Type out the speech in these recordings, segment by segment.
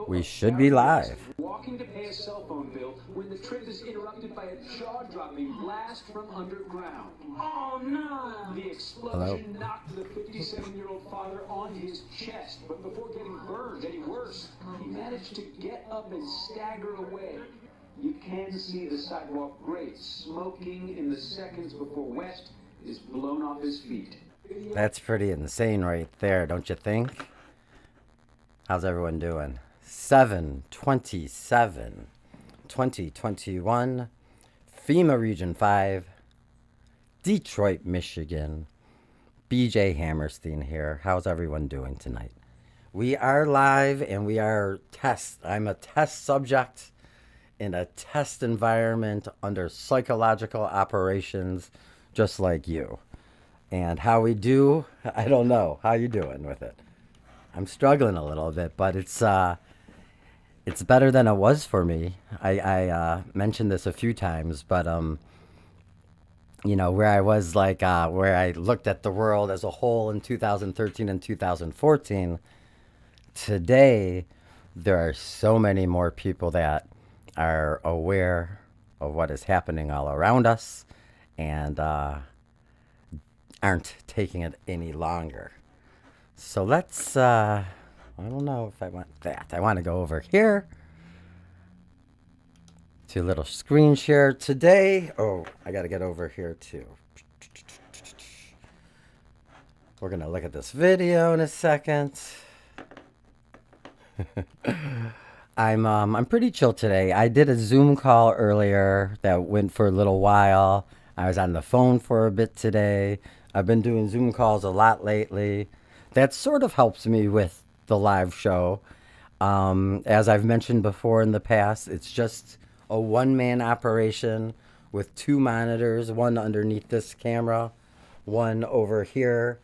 We should be live. Walking to pay a cell phone bill when the trip is interrupted by a jaw-dropping blast from underground. Oh no! The explosion knocked the 57-year-old father on his chest, but before getting burned any worse, he managed to get up and stagger away. You can see the sidewalk grate smoking in the seconds before West is blown off his feet. That's pretty insane right there, don't you think? How's everyone doing? 7/27, 2021, FEMA Region 5, Detroit, Michigan. bjhammerstein here. How's everyone doing tonight? We are live and we are I'm a test subject in a test environment under psychological operations just like you. And how we do, I don't know. How you doing with it? I'm struggling a little bit, but it's better than it was for me. I mentioned this a few times, but where I was where I looked at the world as a whole in 2013 and 2014, today there are so many more people that are aware of what is happening all around us and aren't taking it any longer. So let's, I don't know if I want that. I want to go over here to a little screen share today. Oh, I got to get over here too. We're going to look at this video in a second. I'm pretty chill today. I did a Zoom call earlier that went for a little while. I was on the phone for a bit today. I've been doing Zoom calls a lot lately. That sort of helps me with the live show. As I've mentioned before in the past, it's just a one-man operation with two monitors, one underneath this camera, one over here.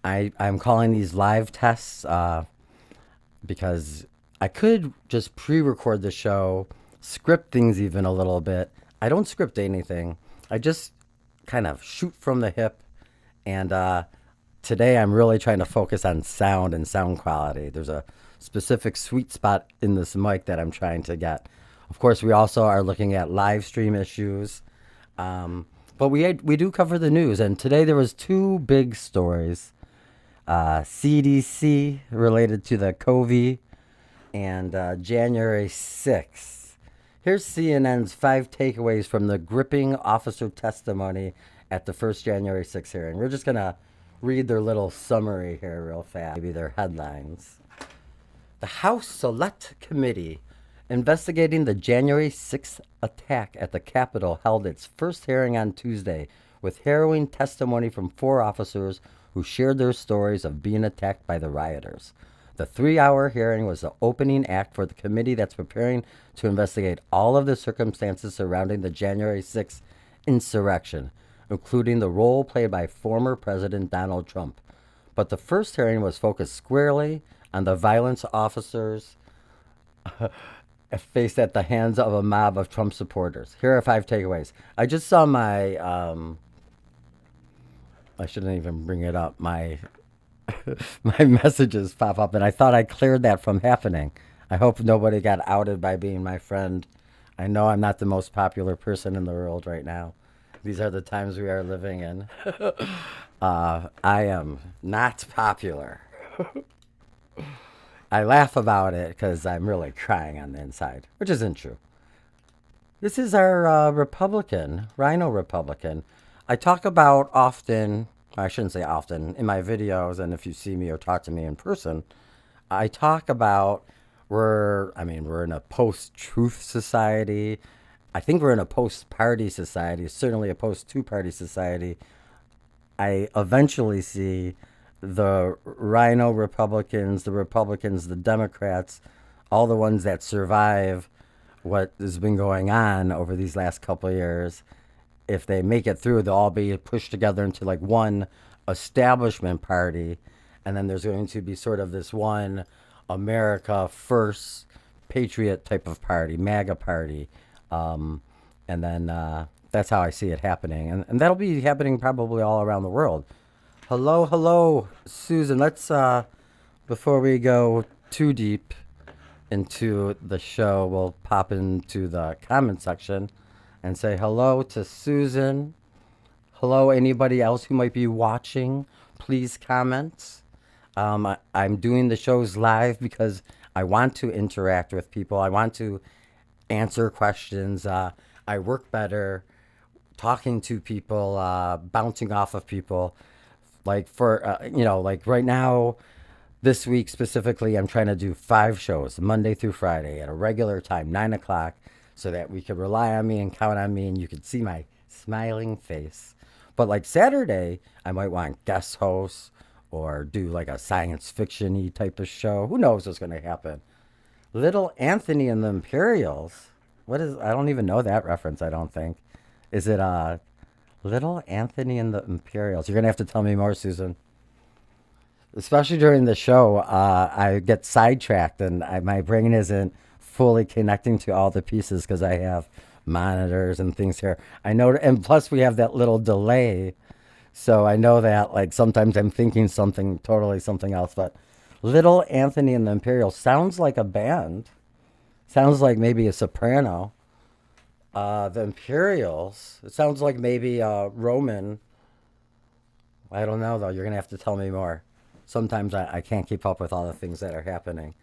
I'm calling these live tests because I could just pre-record the show, script things even a little bit. I don't script anything. I just kind of shoot from the hip. And today I'm really trying to focus on sound and sound quality. There's a specific sweet spot in this mic that I'm trying to get. Of course, we also are looking at live stream issues. But we do cover the news. And today there was two big stories. CDC related to the COVID and January 6th. Here's CNN's 5 takeaways from the gripping officer testimony at the first January 6th hearing. We're just going to read their little summary here real fast, maybe their headlines. The House Select Committee investigating the January 6th attack at the Capitol held its first hearing on Tuesday with harrowing testimony from 4 officers who shared their stories of being attacked by the rioters. The 3-hour hearing was the opening act for the committee that's preparing to investigate all of the circumstances surrounding the January 6th insurrection, including the role played by former President Donald Trump. But the first hearing was focused squarely on the violence officers faced at the hands of a mob of Trump supporters. Here are 5 takeaways. I just saw my, I shouldn't even bring it up, my messages pop up, and I thought I cleared that from happening. I hope nobody got outed by being my friend. I know I'm not the most popular person in the world right now. These are the times we are living in. I am not popular. I laugh about it because I'm really crying on the inside, which isn't true. This is our Republican, Rhino Republican. I talk about often, I shouldn't say often, in my videos, and if you see me or talk to me in person, I talk about we're in a post-truth society. I think we're in a post-party society, certainly a post-two-party society. I eventually see the Rhino Republicans, the Democrats, all the ones that survive what has been going on over these last couple of years. If they make it through, they'll all be pushed together into like one establishment party. And then there's going to be sort of this one America First Patriot type of party, MAGA party. And then that's how I see it happening. And that'll be happening probably all around the world. Hello, Susan. Let's Before we go too deep into the show, we'll pop into the comment section and say hello to Susan. Hello, anybody else who might be watching. Please comment. I'm doing the shows live because I want to interact with people. I want to answer questions. I work better talking to people, bouncing off of people. Like like right now, this week specifically, I'm trying to do 5 shows, Monday through Friday, at a regular time, 9 o'clock, so that we could rely on me and count on me, and you could see my smiling face. But like Saturday, I might want guest hosts or do like a science fiction-y type of show. Who knows what's going to happen? Little Anthony and the Imperials. What is? I don't even know that reference. I don't think. Is it Little Anthony and the Imperials? You're gonna have to tell me more, Susan. Especially during the show, I get sidetracked and my brain isn't fully connecting to all the pieces because I have monitors and things here. I know, and plus we have that little delay, so I know that like sometimes I'm thinking something else. But Little Anthony and the Imperials sounds like a band. Sounds like maybe a soprano. The Imperials. It sounds like maybe Roman. I don't know though. You're gonna have to tell me more. Sometimes I can't keep up with all the things that are happening.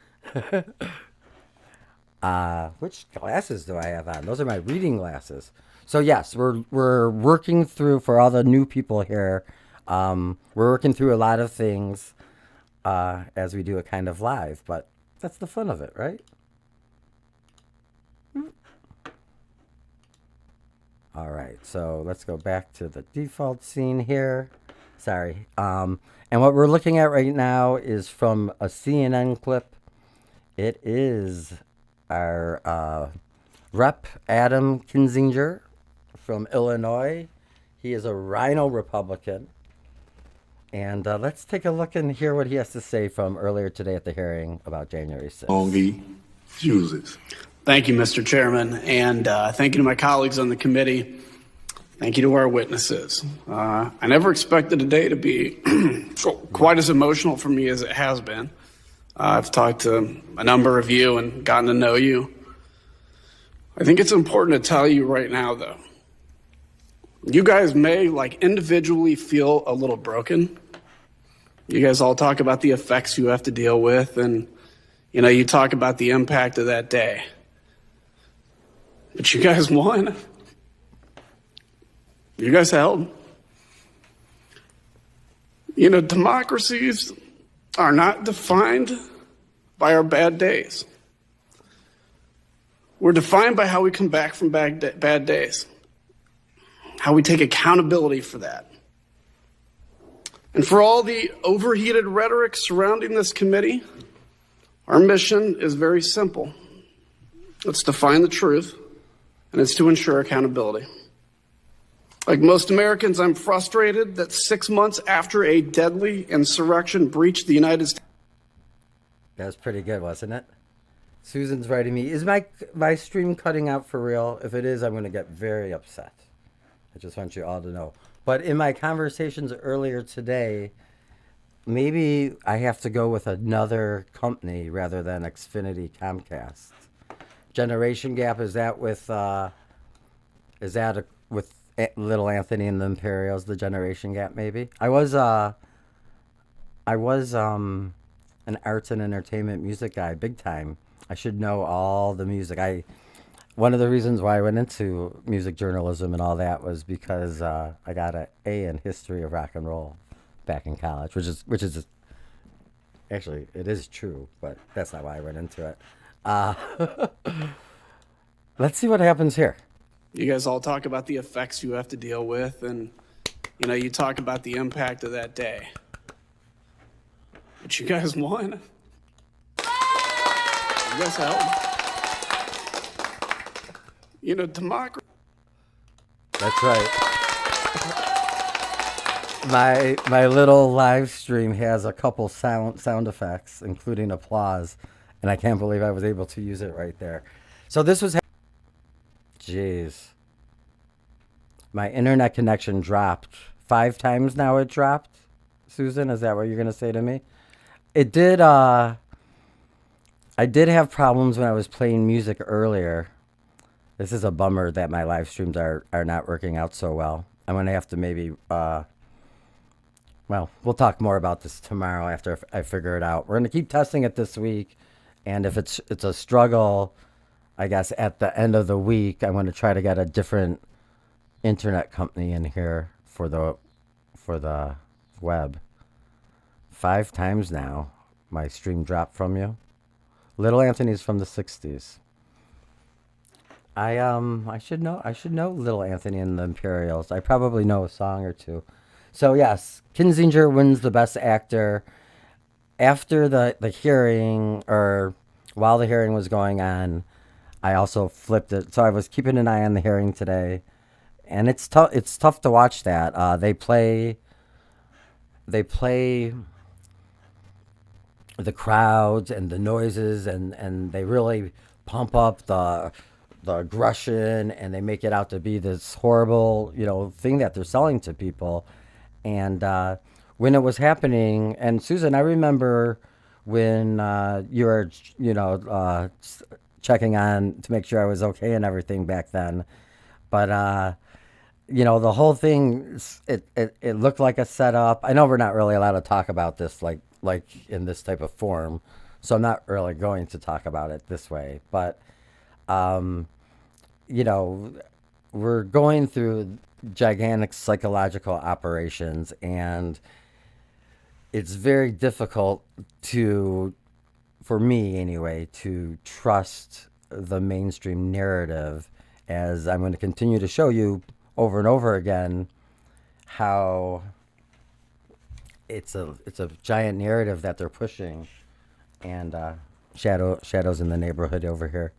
Which glasses do I have on? Those are my reading glasses. So yes, we're working through for all the new people here. We're working through a lot of things as we do it kind of live, but that's the fun of it, right? All right, so let's go back to the default scene here. Sorry. And what we're looking at right now is from a CNN clip. It is our Rep. Adam Kinzinger from Illinois. He is a rhino Republican. And let's take a look and hear what he has to say from earlier today at the hearing about January 6th. He chooses. Thank you, Mr. Chairman, and thank you to my colleagues on the committee. Thank you to our witnesses. I never expected today to be quite as emotional for me as it has been. I've talked to a number of you and gotten to know you. I think it's important to tell you right now, though. You guys may, individually feel a little broken. You guys all talk about the effects you have to deal with, and, you talk about the impact of that day. But you guys won. You guys held. Democracies are not defined by our bad days. We're defined by how we come back from bad days, how we take accountability for that. And for all the overheated rhetoric surrounding this committee, our mission is very simple. Let's define the truth, and it's to ensure accountability. Like most Americans, I'm frustrated that 6 months after a deadly insurrection breached the United States. That was pretty good, wasn't it? Susan's writing me, is my stream cutting out for real? If it is, I'm going to get very upset. I just want you all to know. But in my conversations earlier today, maybe I have to go with another company rather than Xfinity Comcast. Generation gap, is that with with Little Anthony and the Imperials, the generation gap maybe? I was an arts and entertainment music guy, big time. I should know all the music. One of the reasons why I went into music journalism and all that was because I got an A in history of rock and roll back in college, which is actually, it is true, but that's not why I went into it. Let's see what happens here. You guys all talk about the effects you have to deal with, and you talk about the impact of that day. But you guys won. You guys held. Democracy. That's right. My little live stream has a couple sound effects, including applause, and I can't believe I was able to use it right there. So this was. Jeez. My internet connection dropped 5 times now. It dropped. Susan, is that what you're going to say to me? It did. I did have problems when I was playing music earlier. This is a bummer that my live streams are not working out so well. I'm gonna have to maybe. Well, we'll talk more about this tomorrow after I figure it out. We're gonna keep testing it this week, and if it's a struggle, I guess at the end of the week, I'm gonna try to get a different internet company in here for the web. 5 times now, my stream dropped from you. Little Anthony's from the '60s. I should know Little Anthony and the Imperials. I probably know a song or two. So yes, Kinzinger wins the Best Actor. After the hearing, or while the hearing was going on, I also flipped it. So I was keeping an eye on the hearing today, and it's tough to watch that. They play the crowds and the noises, and they really pump up the aggression, and they make it out to be this horrible, thing that they're selling to people. And when it was happening, and Susan, I remember when you were, checking on to make sure I was okay and everything back then. But the whole thing, it looked like a setup. I know we're not really allowed to talk about this like in this type of form, so I'm not really going to talk about it this way. But um, you know, we're going through gigantic psychological operations, and it's very difficult to, for me anyway, to trust the mainstream narrative, as I'm going to continue to show you over and over again how it's a giant narrative that they're pushing. And shadows in the neighborhood over here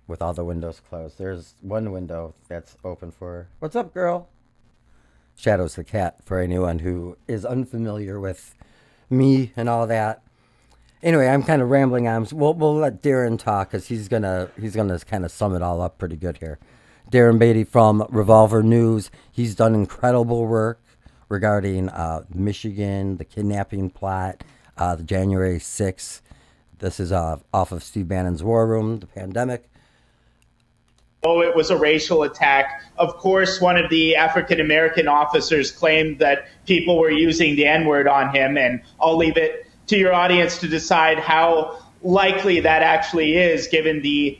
with all the windows closed. There's one window that's open for, what's up, girl? Shadow's the cat, for anyone who is unfamiliar with me and all that. Anyway, I'm kind of rambling on. We'll let Darren talk, because he's gonna kind of sum it all up pretty good here. Darren Beatty from Revolver News. He's done incredible work regarding Michigan, the kidnapping plot, the January 6th. This is off of Steve Bannon's War Room, the pandemic. Oh, it was a racial attack. Of course, one of the African-American officers claimed that people were using the N-word on him, and I'll leave it to your audience to decide how likely that actually is, given the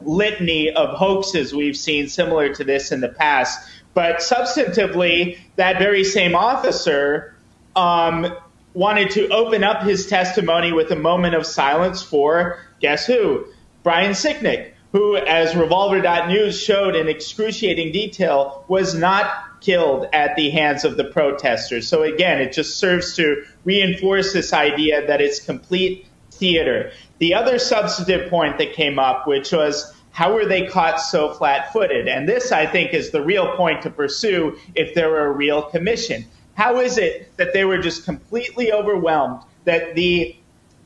litany of hoaxes we've seen similar to this in the past. But substantively, that very same officer wanted to open up his testimony with a moment of silence for, guess who? Brian Sicknick, who, as Revolver.News showed in excruciating detail, was not killed at the hands of the protesters. So again, it just serves to reinforce this idea that it's complete theater. The other substantive point that came up, which was, how were they caught so flat-footed? And this, I think, is the real point to pursue if there were a real commission. How is it that they were just completely overwhelmed, that the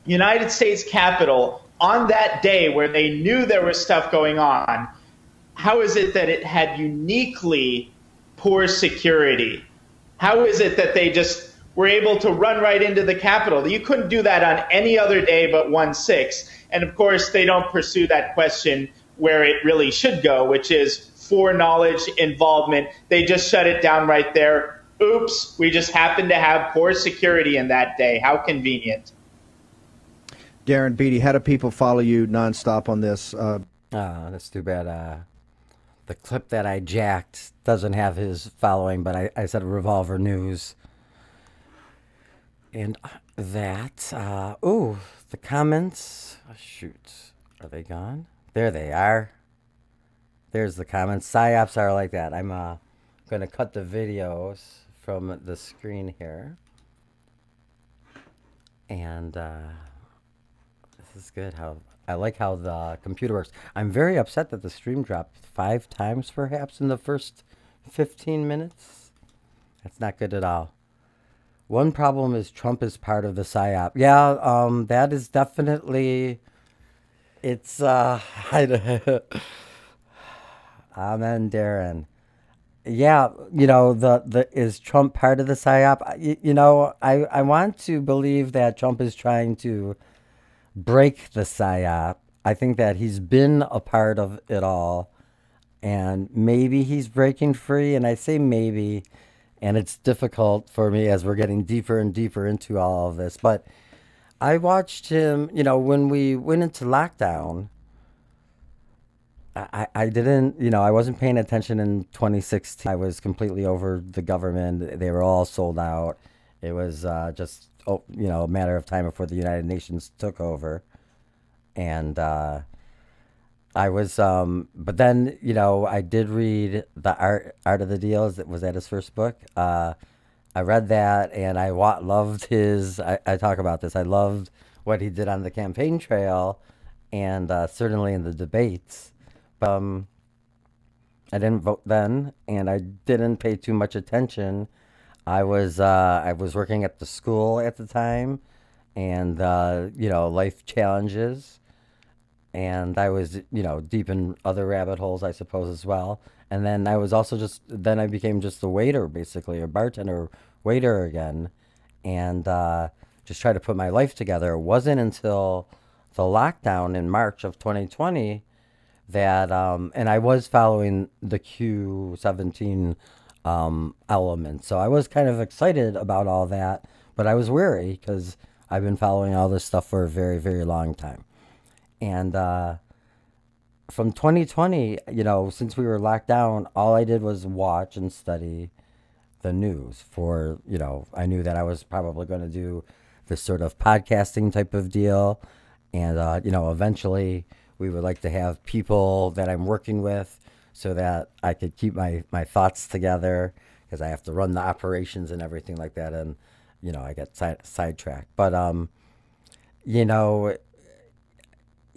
United States Capitol, on that day where they knew there was stuff going on, how is it that it had uniquely poor security? How is it that they just were able to run right into the Capitol? You couldn't do that on any other day but 1/6. And of course, they don't pursue that question where it really should go, which is foreknowledge, involvement. They just shut it down right there. Oops, we just happened to have poor security in that day. How convenient. Darren Beatty, how do people follow you nonstop on this? That's too bad. The clip that I jacked doesn't have his following, but I said Revolver News. And the comments. Oh, shoot. Are they gone? There they are. There's the comments. PsyOps are like that. I'm going to cut the videos from the screen here. And this is good. I like how the computer works. I'm very upset that the stream dropped 5 times perhaps in the first 15 minutes. That's not good at all. One problem is Trump is part of the PSYOP. Yeah, that is definitely, it's, amen, Darren. Yeah, the is Trump part of the psyop? I want to believe that Trump is trying to break the psyop. I think that he's been a part of it all, and maybe he's breaking free. And I say maybe, and it's difficult for me as we're getting deeper and deeper into all of this. But I watched him, when we went into lockdown. I didn't, I wasn't paying attention in 2016. I was completely over the government. They were all sold out. It was just, a matter of time before the United Nations took over. And I was, but then, I did read The Art of the Deal. Was that his first book? I read that and loved I talk about this. I loved what he did on the campaign trail and certainly in the debates. I didn't vote then, and I didn't pay too much attention. I was working at the school at the time, and life challenges, and I was deep in other rabbit holes, I suppose as well. And then I became just a waiter, basically a bartender, waiter again, and just try to put my life together. It wasn't until the lockdown in March of 2020 that and I was following the Q17 element. So I was kind of excited about all that, but I was wary because I've been following all this stuff for a very, very long time. And from 2020, since we were locked down, all I did was watch and study the news for, I knew that I was probably going to do this sort of podcasting type of deal. And, eventually we would like to have people that I'm working with so that I could keep my thoughts together because I have to run the operations and everything like that. And, I get sidetracked. But, you know,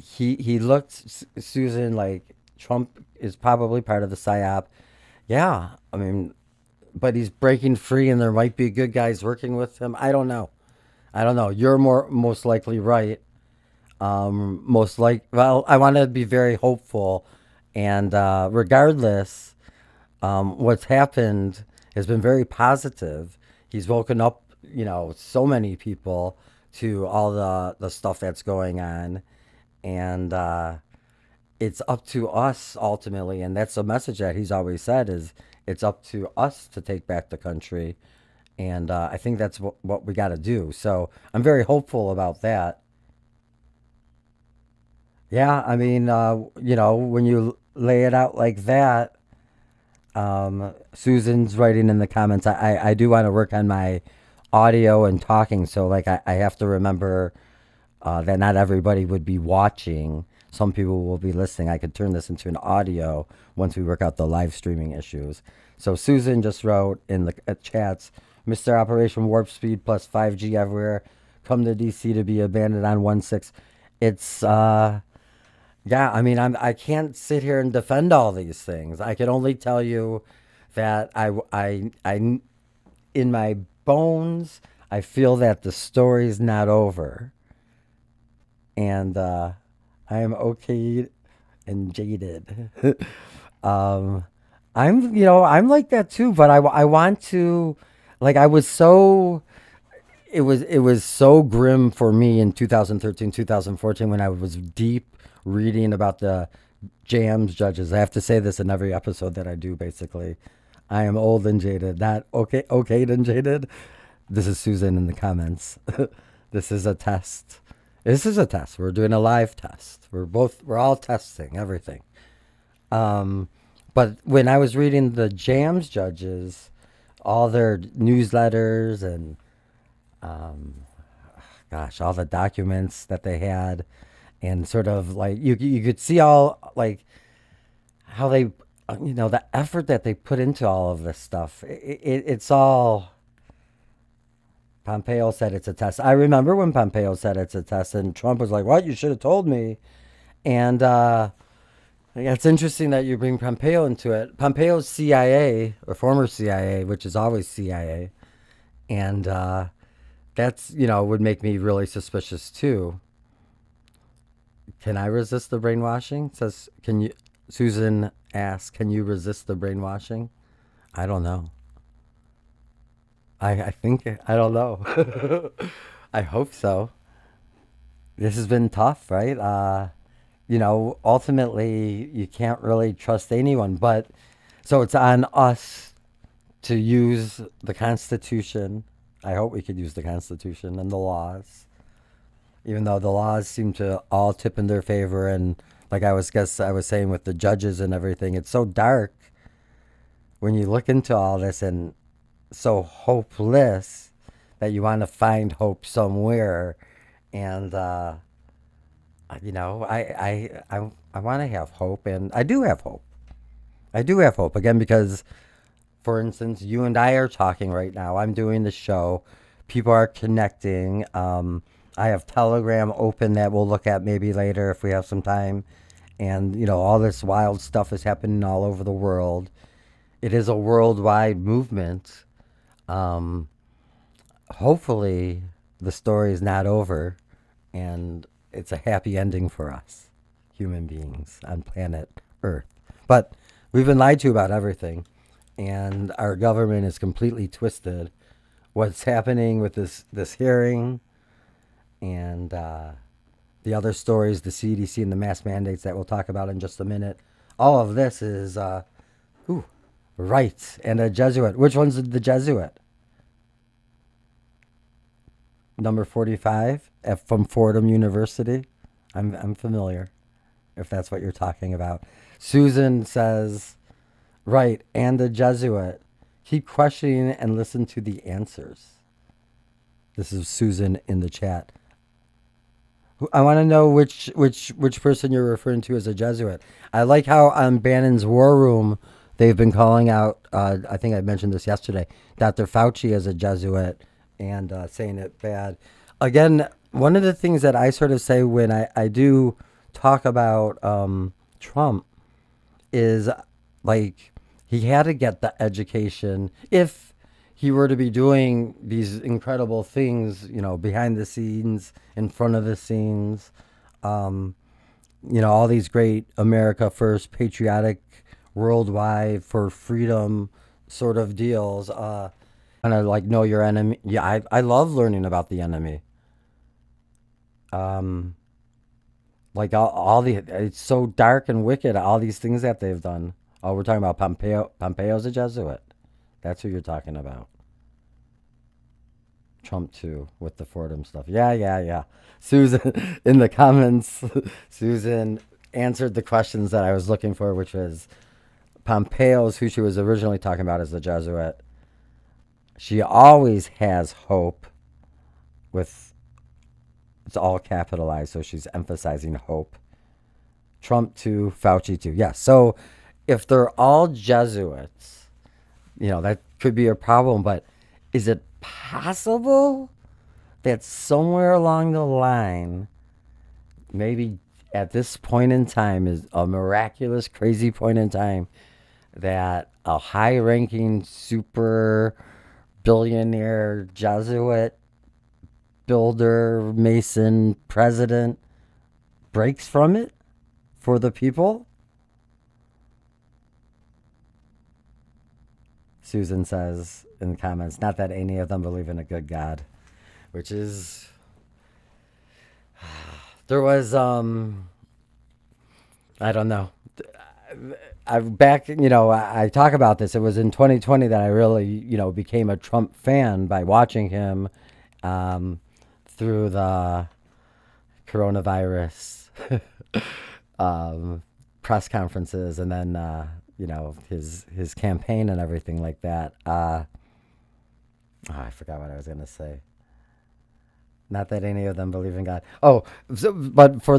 he looked, Susan, like Trump is probably part of the psyop. Yeah, I mean, but he's breaking free, and there might be good guys working with him. I don't know. I don't know. You're most likely right. Well, I want to be very hopeful, and regardless, what's happened has been very positive. He's woken up, so many people to all the stuff that's going on, and it's up to us ultimately, and that's a message that he's always said is it's up to us to take back the country, and I think that's what we got to do. So I'm very hopeful about that. Yeah, I mean, when you lay it out like that, Susan's writing in the comments. I do want to work on my audio and talking, so like I have to remember that not everybody would be watching. Some people will be listening. I could turn this into an audio once we work out the live streaming issues. So Susan just wrote in the chats, Mr. Operation Warp Speed plus 5G everywhere. Come to DC to be abandoned on 1-6. It's yeah, I mean, I can't sit here and defend all these things. I can only tell you that in my bones, I feel that the story's not over, and I am okay and jaded. um, I'm like that too, but I want to, like, I was so. It was so grim for me in 2013, 2014 when I was deep reading about the jams judges. I have to say this in every episode that I do, basically. I am old and jaded, not okayed and jaded. This is Susan in the comments. This is a test. This is a test. We're doing a live test. We're all testing everything. But when I was reading the jams judges, all their newsletters and gosh, all the documents that they had, and sort of like you could see all like how they, the effort that they put into all of this stuff. It's all. Pompeo said it's a test. I remember when Pompeo said it's a test, and Trump was like, "What? You should have told me." And yeah, it's interesting that you bring Pompeo into it. Pompeo's CIA, or former CIA, which is always CIA, and that's would make me really suspicious too. Can I resist the brainwashing? Says, can you? Susan asks, can you resist the brainwashing? I don't know. I think I don't know. I hope so. This has been tough, right? Ultimately, you can't really trust anyone, but so it's on us to use the Constitution. I hope we could use the Constitution and the laws, even though the laws seem to all tip in their favor. And like I was saying with the judges and everything, it's so dark when you look into all this and so hopeless that you want to find hope somewhere. And I want to have hope, and I do have hope. I do have hope again because, for instance, you and I are talking right now. I'm doing the show. People are connecting. I have Telegram open that we'll look at maybe later if we have some time. And, all this wild stuff is happening all over the world. It is a worldwide movement. Hopefully, the story is not over and it's a happy ending for us, human beings on planet Earth. But we've been lied to about everything, and our government is completely twisted. What's happening with this hearing and the other stories, the CDC and the mask mandates that we'll talk about in just a minute. All of this is, right, and a Jesuit. Which one's the Jesuit? Number 45 from Fordham University. I'm familiar, if that's what you're talking about. Susan says, right, and the Jesuit. Keep questioning and listen to the answers. This is Susan in the chat. I want to know which person you're referring to as a Jesuit. I like how on Bannon's War Room, they've been calling out, I think I mentioned this yesterday, Dr. Fauci as a Jesuit and saying it bad. Again, one of the things that I sort of say when I do talk about Trump is like he had to get the education if he were to be doing these incredible things, behind the scenes, in front of the scenes, all these great America First, patriotic, worldwide for freedom sort of deals. And I like know your enemy. Yeah, I love learning about the enemy. Like all the it's so dark and wicked. All these things that they've done. Oh, we're talking about Pompeo. Pompeo's a Jesuit. That's who you're talking about. Trump too with the Fordham stuff. Yeah. Susan in the comments. Susan answered the questions that I was looking for, which was Pompeo's who she was originally talking about as the Jesuit. She always has hope with, it's all capitalized, so she's emphasizing hope. Trump too, Fauci too. Yeah, so if they're all Jesuits, that could be a problem, but is it possible that somewhere along the line, maybe at this point in time, is a miraculous, crazy point in time, that a high-ranking super billionaire Jesuit builder, mason, president breaks from it for the people? Susan says in the comments, not that any of them believe in a good God, which is, there was, I don't know. I talk about this. It was in 2020 that I really, became a Trump fan by watching him through the coronavirus press conferences, and then his campaign and everything like that. I forgot what I was gonna say. Not that any of them believe in God. Oh, but for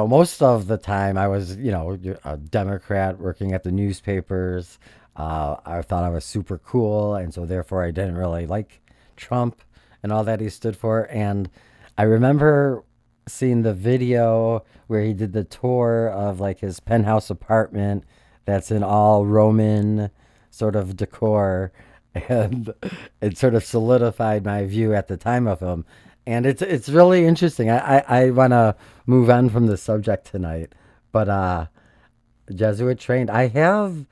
most of the time I was a Democrat working at the newspapers. I thought I was super cool, and so therefore I didn't really like Trump and all that he stood for. And I remember seeing the video where he did the tour of like his penthouse apartment that's in all Roman sort of decor, and it sort of solidified my view at the time of him. And it's really interesting. I want to move on from the subject tonight, but Jesuit trained. I have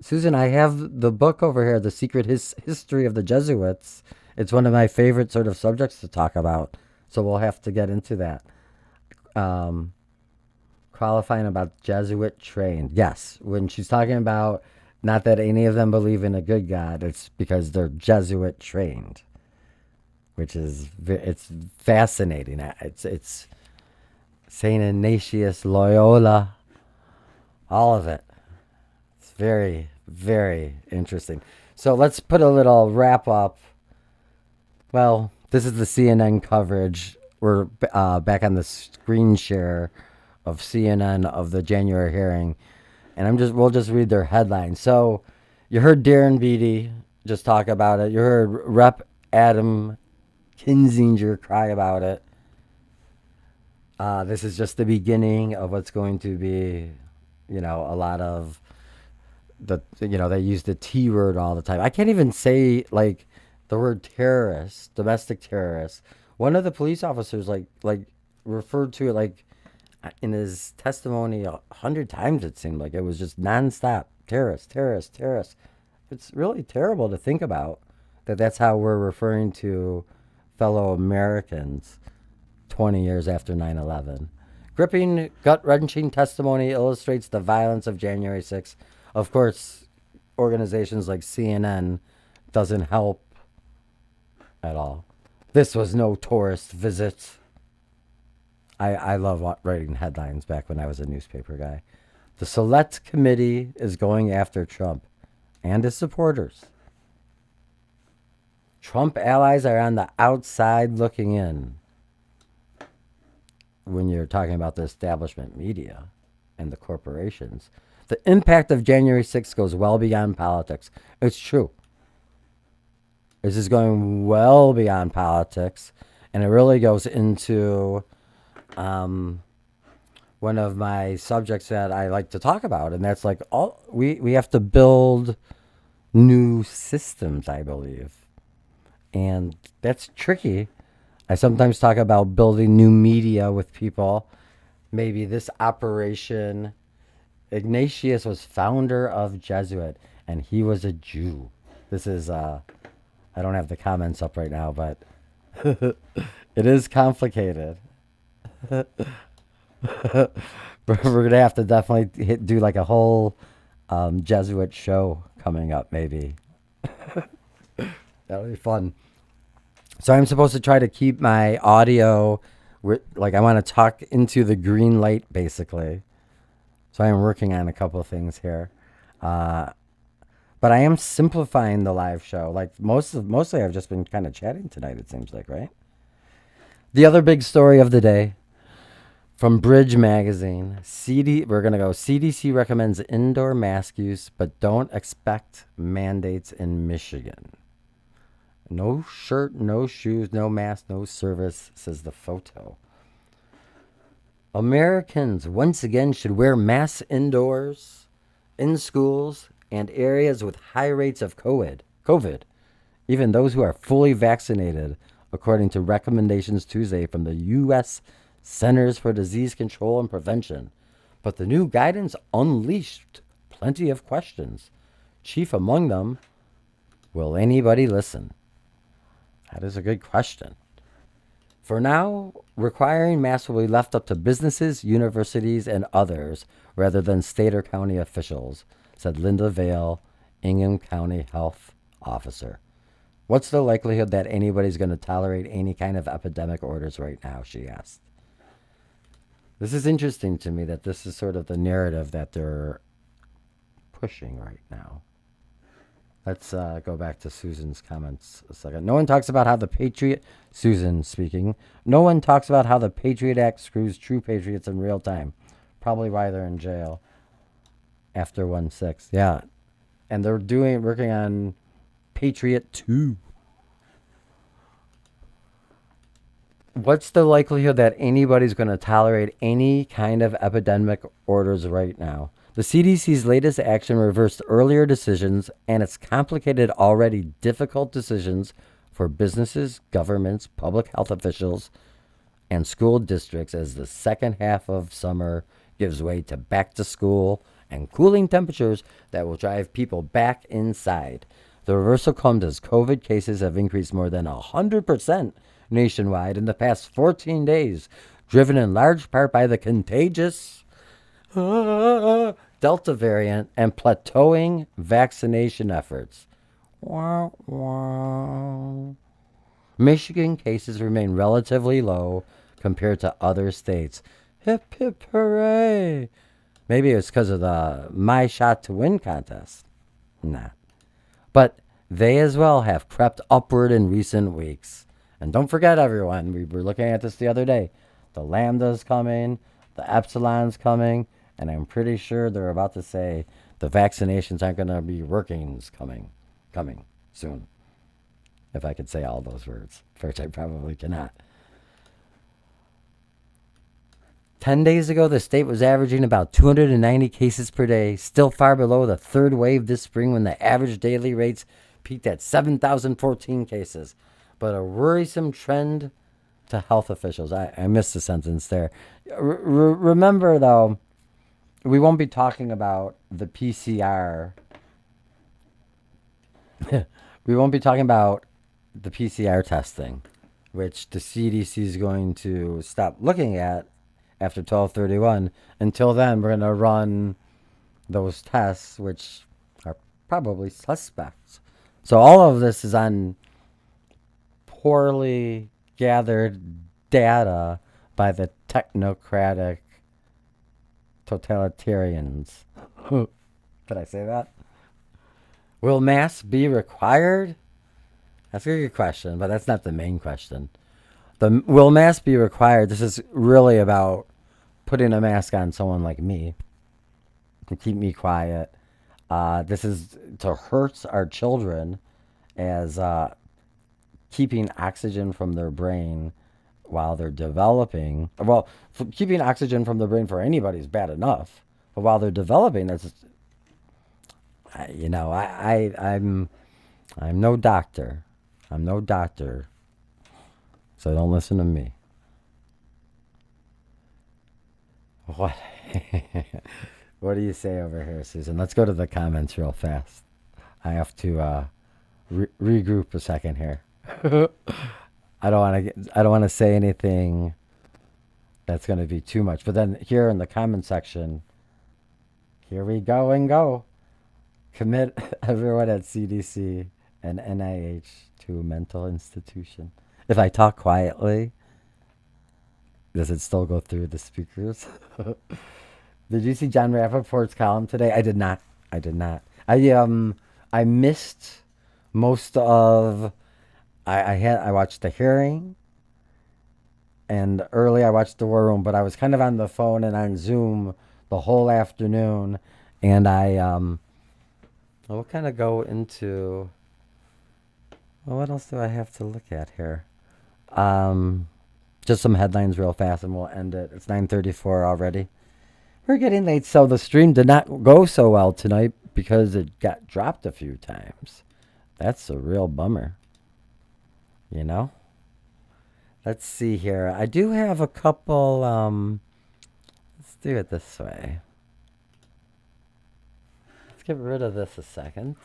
Susan, I have the book over here, The Secret History of the Jesuits. It's one of my favorite sort of subjects to talk about. So we'll have to get into that. Um, Qualifying about Jesuit trained. Yes, when she's talking about not that any of them believe in a good God, it's because they're Jesuit trained, which is it's fascinating. It's Saint Ignatius Loyola, all of it. It's very, very interesting. So let's put a little wrap up. Well, this is the CNN coverage. We're back on the screen share of CNN of the January hearing, and we'll just read their headlines. So, you heard Darren Beatty just talk about it. You heard Rep. Adam Kinzinger cry about it. This is just the beginning of what's going to be, a lot of they use the T word all the time. I can't even say like the word terrorist, domestic terrorist. One of the police officers like referred to it like in his testimony 100 times. It seemed like it was just nonstop terrorist, terrorist, terrorist. It's really terrible to think about that's how we're referring to fellow Americans 20 years after 9/11. Gripping, gut-wrenching testimony illustrates the violence of January 6th. Of course, organizations like CNN doesn't help at all. This was no tourist visit. I love writing headlines back when I was a newspaper guy. The Select Committee is going after Trump and his supporters. Trump allies are on the outside looking in. When you're talking about the establishment media and the corporations, the impact of January 6th goes well beyond politics. It's true. This is going well beyond politics, and it really goes into one of my subjects that I like to talk about, and that's like we have to build new systems, I believe, and that's tricky. I sometimes talk about building new media with people. Maybe this operation. Ignatius was founder of Jesuit, and he was a Jew. This is, I don't have the comments up right now, but it is complicated. We're going to have to definitely do like a whole Jesuit show coming up, maybe. That'll be fun. So I'm supposed to try to keep my audio, like I want to talk into the green light, basically. So I am working on a couple of things here. But I am simplifying the live show. Like mostly I've just been kind of chatting tonight, it seems like, right? The other big story of the day from Bridge Magazine. We're going to go. CDC recommends indoor mask use, but don't expect mandates in Michigan. No shirt, no shoes, no mask, no service, says the photo. Americans once again should wear masks indoors, in schools, and areas with high rates of COVID, even those who are fully vaccinated, according to recommendations Tuesday from the U.S. Centers for Disease Control and Prevention. But the new guidance unleashed plenty of questions. Chief among them, will anybody listen? That is a good question. For now, requiring masks will be left up to businesses, universities, and others rather than state or county officials, said Linda Vale, Ingham County Health Officer. What's the likelihood that anybody's going to tolerate any kind of epidemic orders right now, she asked. This is interesting to me that this is sort of the narrative that they're pushing right now. Let's go back to Susan's comments a second. No one talks about how the Susan speaking, no one talks about how the Patriot Act screws true patriots in real time. Probably why they're in jail after 1/6. Yeah. And they're working on Patriot 2. What's the likelihood that anybody's going to tolerate any kind of epidemic orders right now? The CDC's latest action reversed earlier decisions, and it's complicated already difficult decisions for businesses, governments, public health officials, and school districts as the second half of summer gives way to back to school and cooling temperatures that will drive people back inside. The reversal comes as COVID cases have increased more than 100% nationwide in the past 14 days, driven in large part by the contagious Delta variant and plateauing vaccination efforts. Wah, wah. Michigan cases remain relatively low compared to other states. Hip, hip, hooray. Maybe it's because of the My Shot to Win contest. Nah. But they as well have crept upward in recent weeks. And don't forget, everyone, we were looking at this the other day. The Lambda's coming, the Epsilon's coming, and I'm pretty sure they're about to say the vaccinations aren't going to be working's coming soon. If I could say all those words, which I probably cannot. 10 days ago, the state was averaging about 290 cases per day, still far below the third wave this spring when the average daily rates peaked at 7,014 cases. But a worrisome trend to health officials. I missed the sentence there. Remember, though, we won't be talking about the PCR. We won't be talking about the PCR testing, which the CDC is going to stop looking at after 12/31. Until then, we're going to run those tests, which are probably suspects. So all of this is on poorly gathered data by the technocratic totalitarians. Did I say that? Will masks be required? That's a good question, but that's not the main question. Will masks be required? This is really about putting a mask on someone like me to keep me quiet. This is to hurt our children as keeping oxygen from their brain while they're developing. Well, keeping oxygen from the brain for anybody is bad enough, but while they're developing, that's I'm no doctor. I'm no doctor, so don't listen to me. What? What do you say over here, Susan? Let's go to the comments real fast. I have to regroup a second here. I don't want to say anything that's going to be too much. But then here in the comment section, here we go and go. Commit everyone at CDC and NIH to a mental institution. If I talk quietly, does it still go through the speakers? Did you see John Rappaport's column today? I did not. I missed most of. I watched the hearing, and early I watched the War Room, but I was kind of on the phone and on Zoom the whole afternoon, and we'll kind of go into. Well, what else do I have to look at here? Just some headlines real fast, and we'll end it. It's 9:34 already. We're getting late, so the stream did not go so well tonight because it got dropped a few times. That's a real bummer. You know? Let's see here. I do have a couple, let's do it this way. Let's get rid of this a second.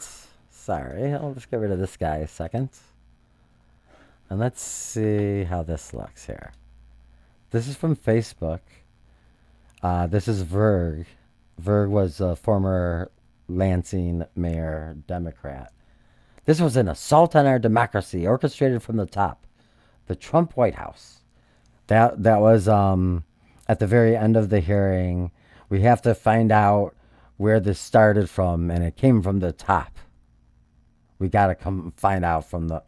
Sorry, I'll just get rid of this guy a second. And let's see how this looks here. This is from Facebook. This is Verg. Verg was a former Lansing mayor, Democrat. This was an assault on our democracy, orchestrated from the top. The Trump White House. That was at the very end of the hearing. We have to find out where this started from, and it came from the top. We got to come find out from the,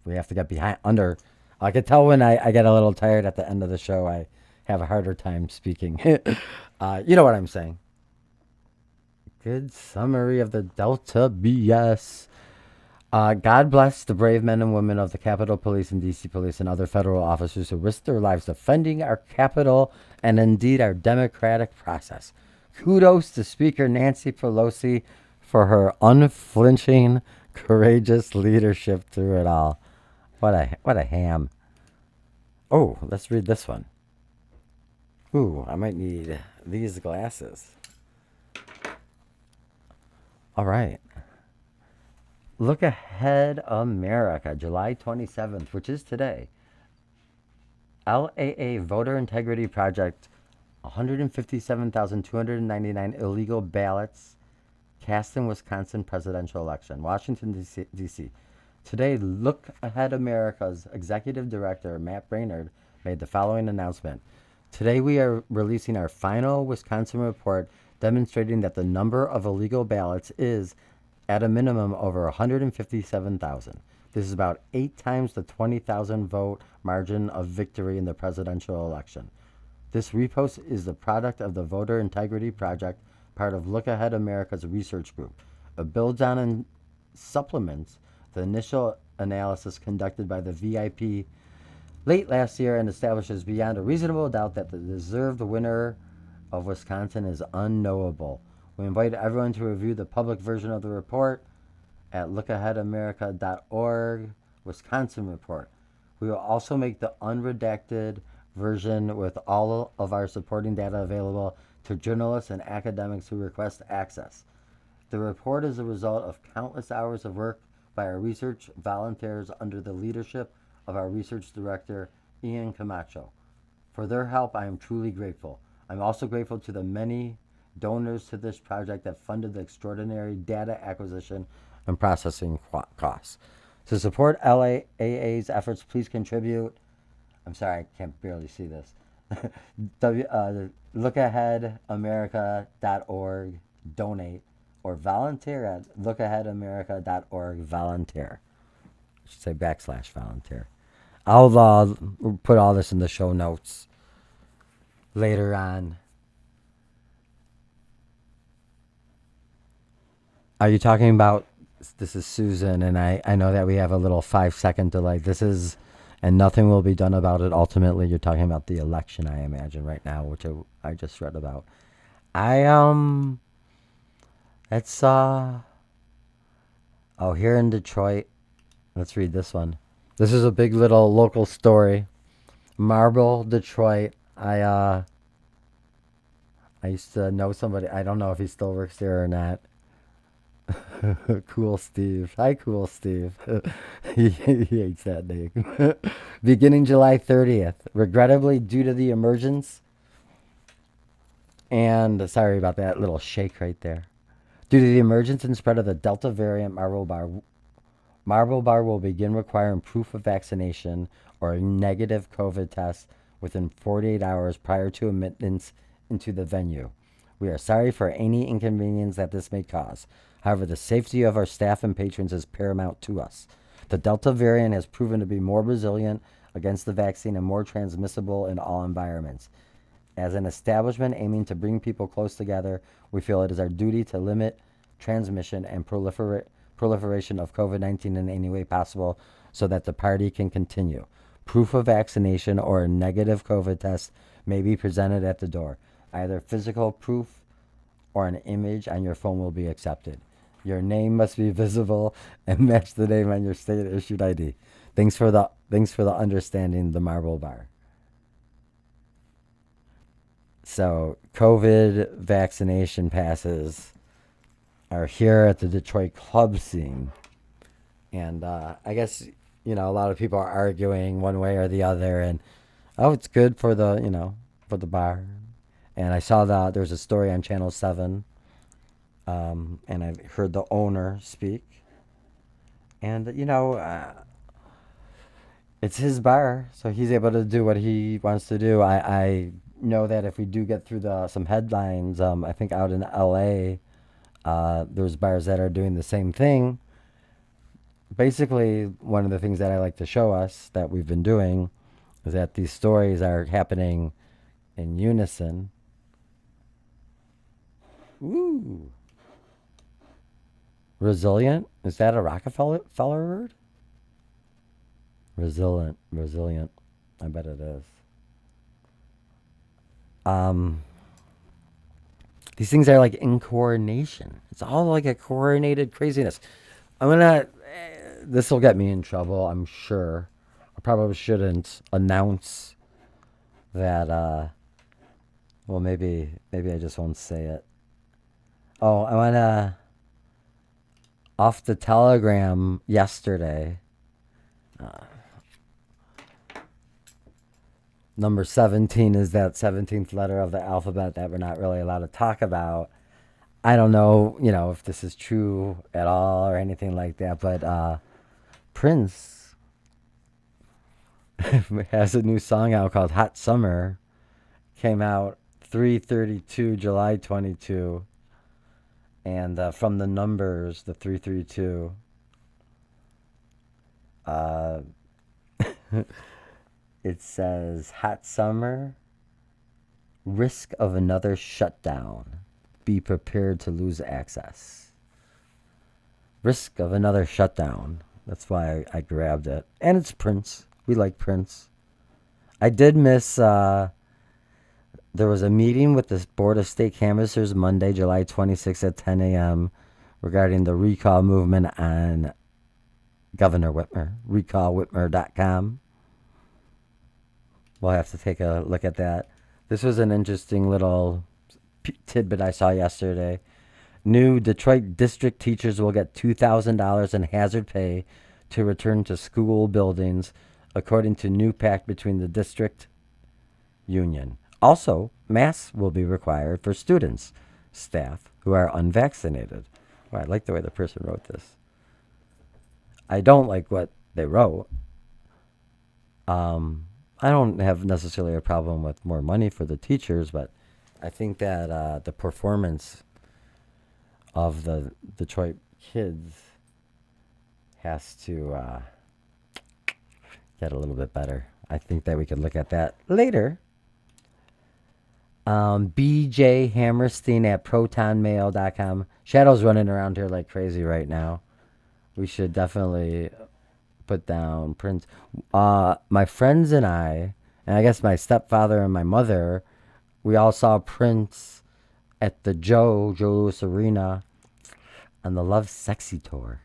we have to get under. I could tell when I get a little tired at the end of the show, I have a harder time speaking. You know what I'm saying. Good summary of the Delta BS. God bless the brave men and women of the Capitol Police and DC Police and other federal officers who risked their lives defending our Capitol and indeed our democratic process. Kudos to Speaker Nancy Pelosi for her unflinching, courageous leadership through it all. What a ham. Oh, let's read this one. Ooh, I might need these glasses. All right. Look Ahead America, July 27th, which is today. LAA Voter Integrity Project, 157,299 illegal ballots cast in Wisconsin presidential election. Washington, D.C. Today, Look Ahead America's executive director, Matt Brainerd, made the following announcement. Today, we are releasing our final Wisconsin report demonstrating that the number of illegal ballots is, at a minimum, over 157,000. This is about 8 times the 20,000 vote margin of victory in the presidential election. This repost is the product of the Voter Integrity Project, part of Look Ahead America's research group. It builds on and supplements the initial analysis conducted by the VIP late last year and establishes beyond a reasonable doubt that the deserved winner of Wisconsin is unknowable. We invite everyone to review the public version of the report at lookaheadamerica.org, Wisconsin Report. We will also make the unredacted version with all of our supporting data available to journalists and academics who request access. The report is the result of countless hours of work by our research volunteers under the leadership of our research director, Ian Camacho. For their help, I am truly grateful. I'm also grateful to the many donors to this project that funded the extraordinary data acquisition and processing costs. To support LAA's efforts, please contribute. I'm sorry, I can't barely see this. Lookaheadamerica.org, donate, or volunteer at lookaheadamerica.org, volunteer. I should say /volunteer. I'll put all this in the show notes later on. Are you talking about, this is Susan, and I know that we have a little 5-second delay. This is, and nothing will be done about it. Ultimately, you're talking about the election, I imagine, right now, which I just read about. It's, oh, here in Detroit, let's read this one. This is a big little local story. Marble, Detroit. I used to know somebody, I don't know if he still works there or not. Cool Steve. Hi, Cool Steve. he hates that name. Beginning July 30th. Regrettably, due to the emergence, and sorry about that little shake right there. Due to the emergence and spread of the Delta variant, Marble Bar will begin requiring proof of vaccination or a negative COVID test within 48 hours prior to admittance into the venue. We are sorry for any inconvenience that this may cause. However, the safety of our staff and patrons is paramount to us. The Delta variant has proven to be more resilient against the vaccine and more transmissible in all environments. As an establishment aiming to bring people close together, we feel it is our duty to limit transmission and proliferation of COVID-19 in any way possible so that the party can continue. Proof of vaccination or a negative COVID test may be presented at the door. Either physical proof or an image on your phone will be accepted. Your name must be visible and match the name on your state-issued ID. Thanks for the understanding, the Marble Bar. So, COVID vaccination passes are here at the Detroit club scene. And I guess, a lot of people are arguing one way or the other. And, it's good for the, for the bar. And I saw that there's a story on Channel 7. And I heard the owner speak. And, it's his bar, so he's able to do what he wants to do. I know that if we do get through some headlines, I think out in L.A., there's bars that are doing the same thing. Basically, one of the things that I like to show us that we've been doing is that these stories are happening in unison. Ooh. Resilient? Is that a Rockefeller word? Resilient. I bet it is. These things are like in coordination. It's all like a coordinated craziness. This will get me in trouble, I'm sure. I probably shouldn't announce that, well, maybe I just won't say it. Oh, I want to off the telegram yesterday. Number 17 is that 17th letter of the alphabet that we're not really allowed to talk about. I don't know, if this is true at all or anything like that, but Prince has a new song out called Hot Summer. Came out 3/32, July 22. And from the numbers, the 332, it says, Hot Summer, risk of another shutdown. Be prepared to lose access. Risk of another shutdown. That's why I grabbed it. And it's Prince. We like Prince. I did miss, there was a meeting with the Board of State Canvassers Monday, July 26th at 10 a.m. regarding the recall movement on Governor Whitmer. Recallwhitmer.com. We'll have to take a look at that. This was an interesting little tidbit I saw yesterday. New Detroit district teachers will get $2,000 in hazard pay to return to school buildings, according to new pact between the district union. Also, masks will be required for students, staff who are unvaccinated. Well, I like the way the person wrote this. I don't like what they wrote. I don't have necessarily a problem with more money for the teachers, but I think that the performance of the Detroit kids has to get a little bit better. I think that we could look at that later. bjhammerstein at protonmail.com. Shadow's running around here like crazy right now. We should definitely put down Prince. My friends and I guess my stepfather and my mother, we all saw Prince at the Joe Louis Arena on the Love Sexy tour.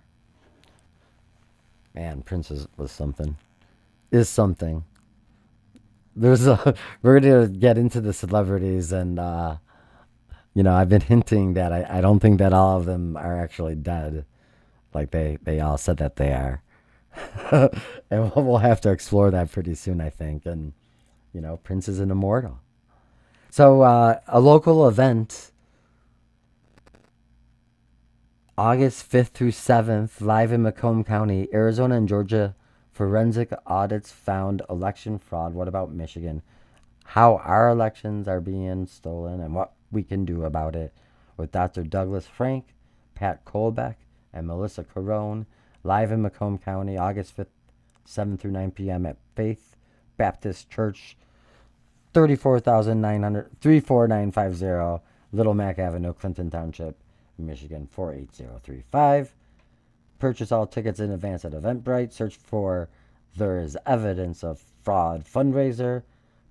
Man, Prince was something. Is something. We're gonna get into the celebrities, and I've been hinting that I don't think that all of them are actually dead, like they all said that they are. And we'll have to explore that pretty soon, I think. And Prince is an immortal. So a local event, August 5th through 7th, live in Macomb County, Arizona and Georgia. Forensic audits found election fraud. What about Michigan? How our elections are being stolen and what we can do about it, with Dr. Douglas Frank, Pat Kolbeck, and Melissa Carone, live in Macomb County, August 5th, 7 through 9 p.m. at Faith Baptist Church, 34950, Little Mac Avenue, Clinton Township, Michigan, 48035. Purchase all tickets in advance at Eventbrite. Search for There Is Evidence of Fraud fundraiser.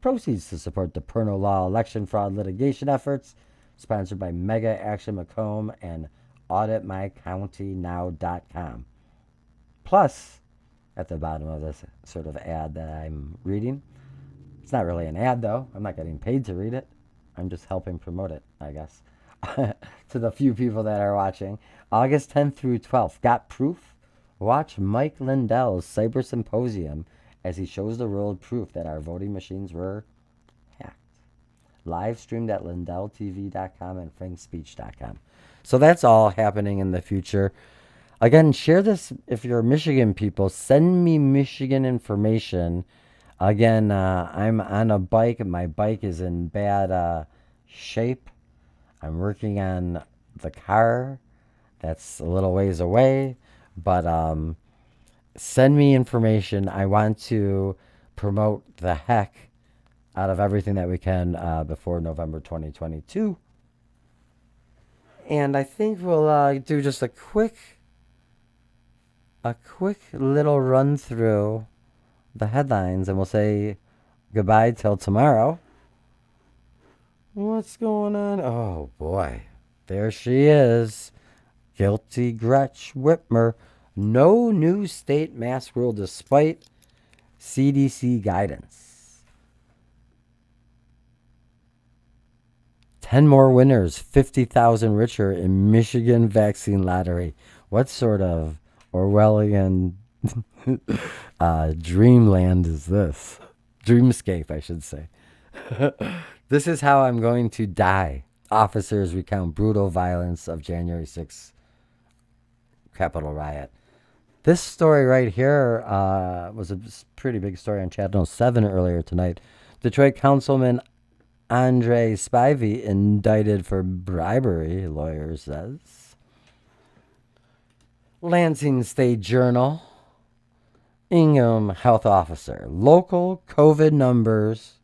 Proceeds to support the Perno Law election fraud litigation efforts. Sponsored by Mega Action Macomb and AuditMyCountyNow.com. Plus, at the bottom of this sort of ad that I'm reading, it's not really an ad though. I'm not getting paid to read it. I'm just helping promote it, I guess. To the few people that are watching. August 10th through 12th. Got proof? Watch Mike Lindell's Cyber Symposium as he shows the world proof that our voting machines were hacked. Live streamed at lindelltv.com and frankspeech.com. So that's all happening in the future. Again, share this if you're Michigan people. Send me Michigan information. Again, I'm on a bike. My bike is in bad shape. I'm working on the car. That's a little ways away. But send me information. I want to promote the heck out of everything that we can before November 2022. And I think we'll do just a quick little run through the headlines, and we'll say goodbye till tomorrow. What's going on? Oh boy, there she is. Guilty Gretch Whitmer. No new state mask rule despite CDC guidance. 10 more winners, 50,000 richer in Michigan vaccine lottery. What sort of Orwellian dreamland is this? Dreamscape, I should say. This is how I'm going to die. Officers recount brutal violence of January 6th Capitol riot. This story right here was a pretty big story on Channel 7 earlier tonight. Detroit Councilman Andre Spivey indicted for bribery, lawyer says. Lansing State Journal. Ingham health officer. Local COVID numbers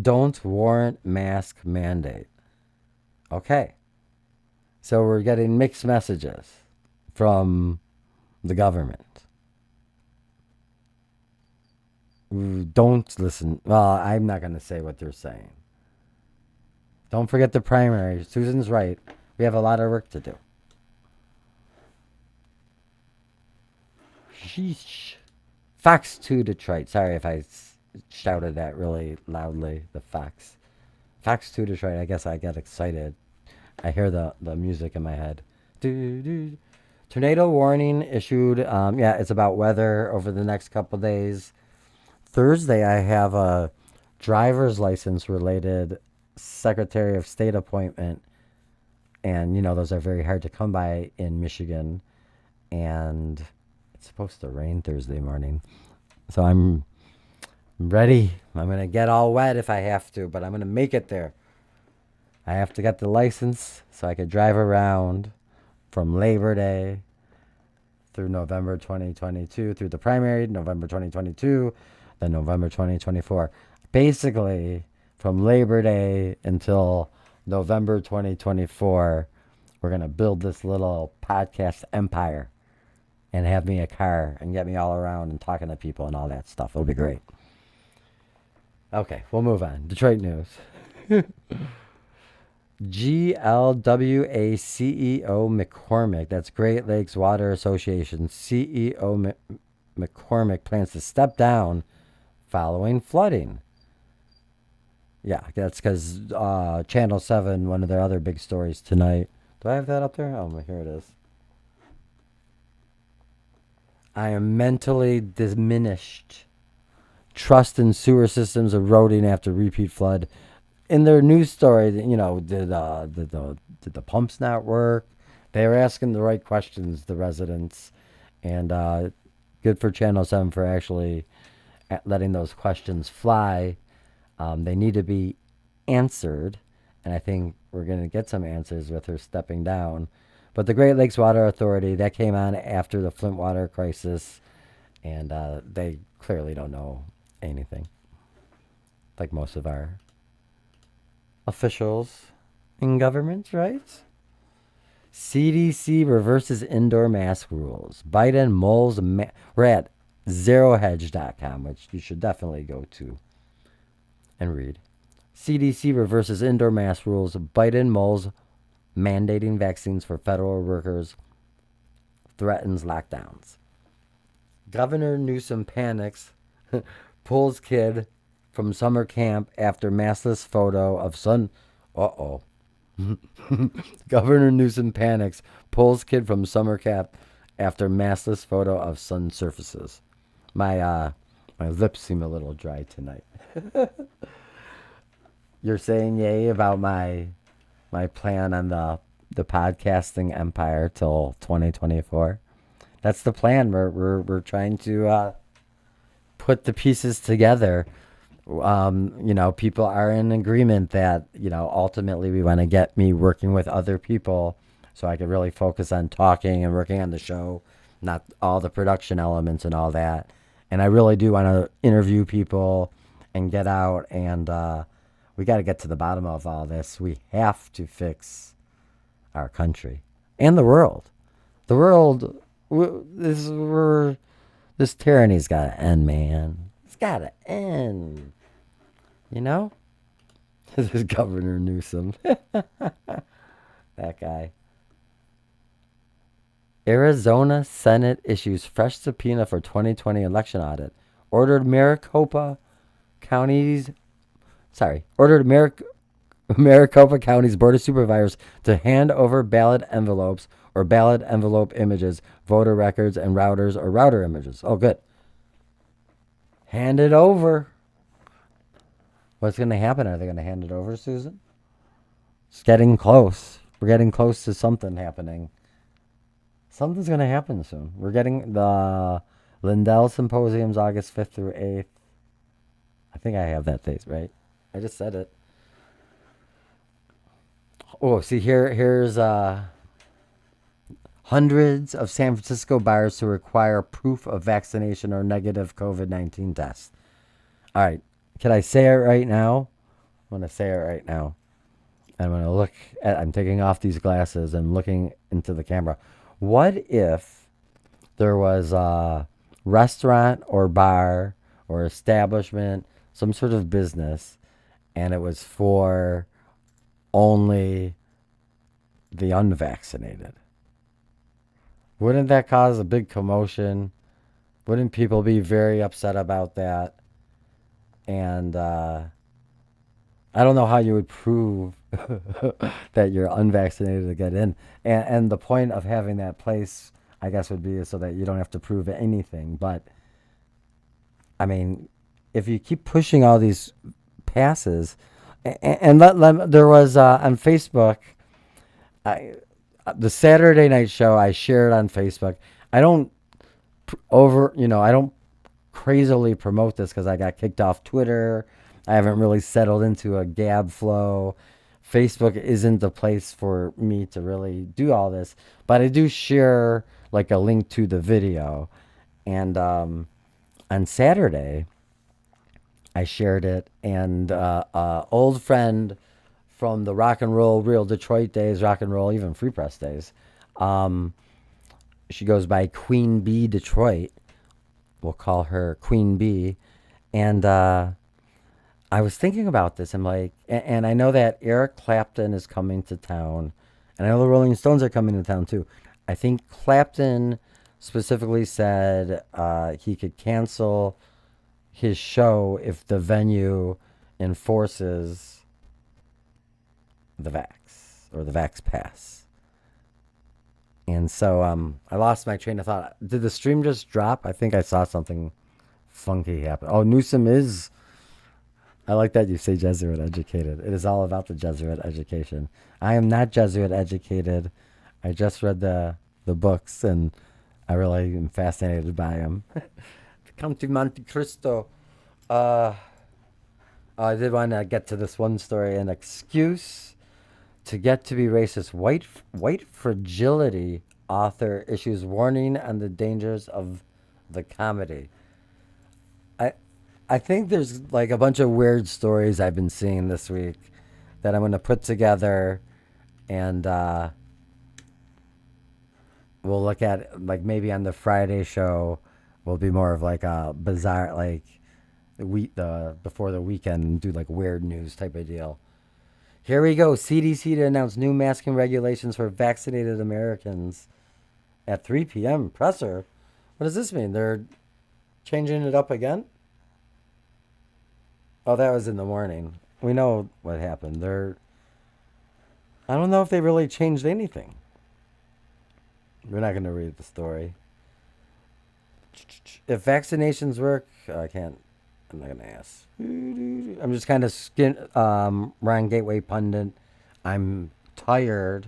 don't warrant mask mandate. Okay. So we're getting mixed messages from the government. Don't listen. Well, I'm not going to say what they're saying. Don't forget the primary. Susan's right. We have a lot of work to do. Sheesh. Fox 2 Detroit. Sorry if I shouted that really loudly. The Fox. Fox 2 Detroit. I guess I get excited. I hear the music in my head. Tornado warning issued. It's about weather over the next couple days. Thursday, I have a driver's license related Secretary of State appointment. And, those are very hard to come by in Michigan. And it's supposed to rain Thursday morning. So I'm ready. I'm going to get all wet if I have to, but I'm going to make it there. I have to get the license so I could drive around from Labor Day through November 2022, through the primary, November 2022, then November 2024. Basically, from Labor Day until November 2024, we're going to build this little podcast empire and have me a car and get me all around and talking to people and all that stuff. It'll be great. Okay, we'll move on. Detroit news. GLWA CEO McCormick, that's Great Lakes Water Association, CEO McCormick plans to step down following flooding. Yeah, that's because Channel 7, one of their other big stories tonight. Do I have that up there? Oh, here it is. I am mentally diminished. Trust in sewer systems eroding after repeat flood. In their news story, did the pumps not work? They were asking the right questions, the residents, and good for Channel 7 for actually letting those questions fly. They need to be answered, and I think we're going to get some answers with her stepping down. But the Great Lakes Water Authority, that came on after the Flint water crisis, and they clearly don't know anything, like most of our officials in government, right? CDC reverses indoor mask rules. Biden mulls. We're at zerohedge.com, which you should definitely go to and read. CDC reverses indoor mask rules. Biden mulls mandating vaccines for federal workers. Threatens lockdowns. Governor Newsom panics. Pulls kid from summer camp after maskless photo of son. Governor Newsom panics. Pulls kid from summer camp after maskless photo of sun surfaces. My lips seem a little dry tonight. You're saying yay about my plan on the podcasting empire till 2024. That's the plan. We're trying to put the pieces together. People are in agreement that, ultimately we want to get me working with other people so I can really focus on talking and working on the show, not all the production elements and all that. And I really do want to interview people and get out, and we got to get to the bottom of all this. We have to fix our country and the world. The world, this tyranny's got to end, man. It's got to end. This is Governor Newsom. That guy. Arizona Senate issues fresh subpoena for 2020 election audit. Ordered Maricopa County's Board of Supervisors to hand over ballot envelopes or ballot envelope images, voter records, and routers or router images. Oh, good. Hand it over. What's going to happen? Are they going to hand it over, Susan? It's getting close. We're getting close to something happening. Something's going to happen soon. We're getting the Lindell Symposium's August 5th through 8th. I think I have that date, right? I just said it. Oh, see, here's hundreds of San Francisco bars to require proof of vaccination or negative COVID-19 test. All right. Can I say it right now? I'm going to say it right now. I'm going to look at, I'm taking off these glasses and looking into the camera. What if there was a restaurant or bar or establishment, some sort of business, and it was for only the unvaccinated? Wouldn't that cause a big commotion? Wouldn't people be very upset about that? And I don't know how you would prove that you're unvaccinated to get in. And the point of having that place, I guess, would be so that you don't have to prove anything. But, I mean, if you keep pushing all these passes, and there was on Facebook, the Saturday night show, I shared on Facebook. I don't I don't crazily promote this because I got kicked off Twitter. I haven't really settled into a gab flow. Facebook isn't the place for me to really do all this, but I do share like a link to the video. And on Saturday, I shared it, and old friend from the rock and roll, real Detroit days, rock and roll, even Free Press days. She goes by Queen Bee Detroit. We'll call her Queen Bee. And I was thinking about this. I'm like, and I know that Eric Clapton is coming to town, and I know the Rolling Stones are coming to town too. I think Clapton specifically said he could cancel his show if the venue enforces the vax or the vax pass. And so I lost my train of thought. Did the stream just drop? I think I saw something funky happen. Oh, Newsom is... I like that you say Jesuit educated. It is all about the Jesuit education. I am not Jesuit educated. I just read the books, and I really am fascinated by them. Come to Monte Cristo. I did want to get to this one story. An excuse to get to be racist. White fragility author issues warning on the dangers of the comedy. I think there's like a bunch of weird stories I've been seeing this week that I'm going to put together, and we'll look at, like, maybe on the Friday show will be more of like a bizarre, like before the weekend, and do like weird news type of deal. Here we go. CDC to announce new masking regulations for vaccinated Americans at 3 p.m. Presser. What does this mean? They're changing it up again? Oh, that was in the morning. We know what happened. I don't know if they really changed anything. We're not going to read the story. If vaccinations work, I'm not going to ask. I'm just kind of Ryan Gateway pundit. I'm tired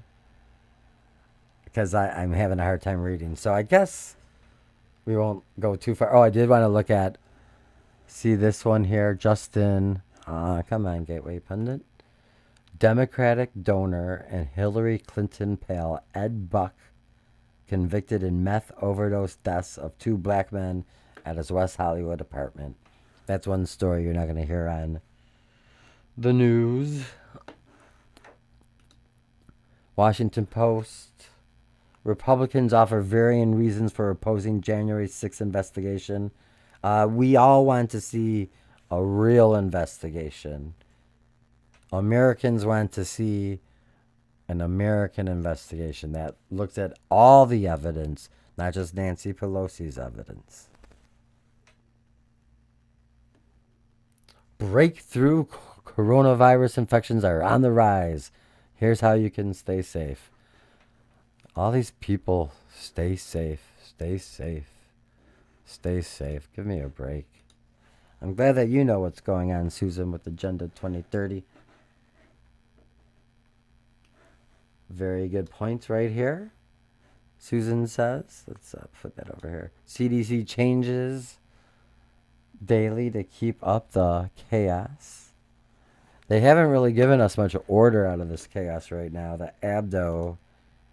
because I'm having a hard time reading. So I guess we won't go too far. Oh, I did want to look at, see this one here, Justin. Come on, Gateway pundit. Democratic donor and Hillary Clinton pal Ed Buck convicted in meth overdose deaths of 2 black men at his West Hollywood apartment. That's one story you're not going to hear on the news. Washington Post. Republicans offer varying reasons for opposing January 6th investigation. We all want to see a real investigation. Americans want to see an American investigation that looks at all the evidence, not just Nancy Pelosi's evidence. Breakthrough coronavirus infections are on the rise. Here's how you can stay safe. All these people, stay safe, stay safe, stay safe. Give me a break. I'm glad that you know what's going on, Susan, with Agenda 2030. Very good points right here. Susan says, let's put that over here. CDC changes daily to keep up the chaos. They haven't really given us much order out of this chaos right now. The Abdo,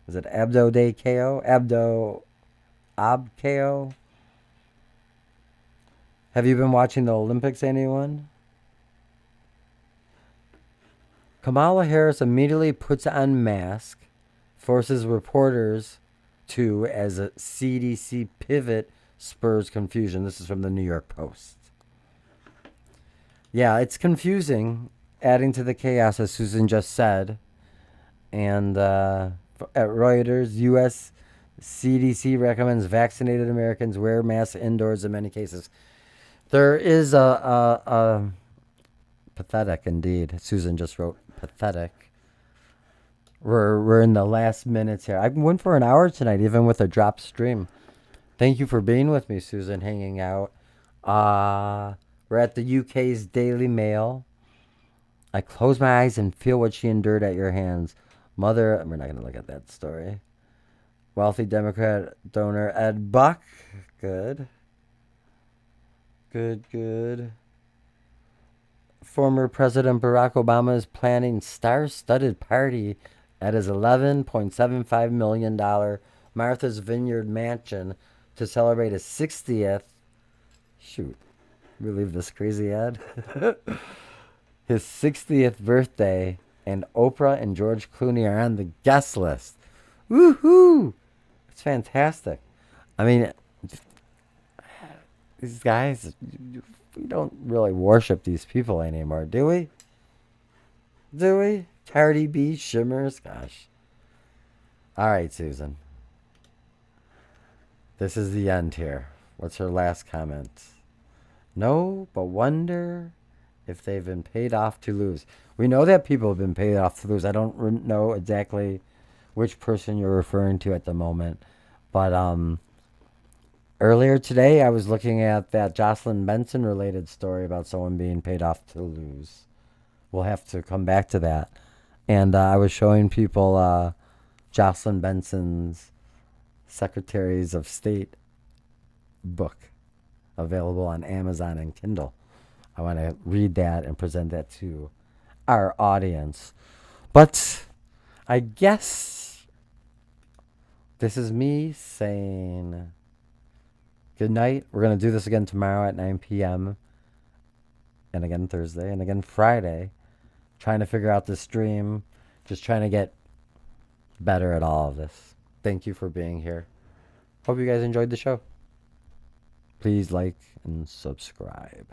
is it Abdo Day KO? Ab KO? Have you been watching the Olympics, anyone? Kamala Harris immediately puts on mask, forces reporters to, as a CDC pivot spurs confusion. This is from the New York Post. Yeah, it's confusing, adding to the chaos, as Susan just said. And at Reuters, U.S. CDC recommends vaccinated Americans wear masks indoors in many cases. There is a pathetic indeed. Susan just wrote pathetic. We're in the last minutes here. I went for an hour tonight, even with a drop stream. Thank you for being with me, Susan, hanging out. We're at the UK's Daily Mail. I close my eyes and feel what she endured at your hands. Mother, we're not going to look at that story. Wealthy Democrat donor Ed Buck. Good. Good. Former President Barack Obama is planning star-studded party at his $11.75 million Martha's Vineyard mansion to celebrate his 60th. Shoot, we leave this crazy ad. His 60th birthday, and Oprah and George Clooney are on the guest list. Woohoo! It's fantastic. I mean, these guys, we don't really worship these people anymore, do we? Do we? Cardi B, Shimmers, gosh. All right, Susan. This is the end here. What's her last comment? No, but wonder if they've been paid off to lose. We know that people have been paid off to lose. I don't know exactly which person you're referring to at the moment. But earlier today, I was looking at that Jocelyn Benson related story about someone being paid off to lose. We'll have to come back to that. And I was showing people Jocelyn Benson's Secretaries of State book, available on Amazon and Kindle. I want to read that and present that to our audience. But I guess this is me saying good night. We're going to do this again tomorrow at 9 p.m. and again Thursday and again Friday. Trying to figure out the stream. Just trying to get better at all of this. Thank you for being here. Hope you guys enjoyed the show. Please like and subscribe.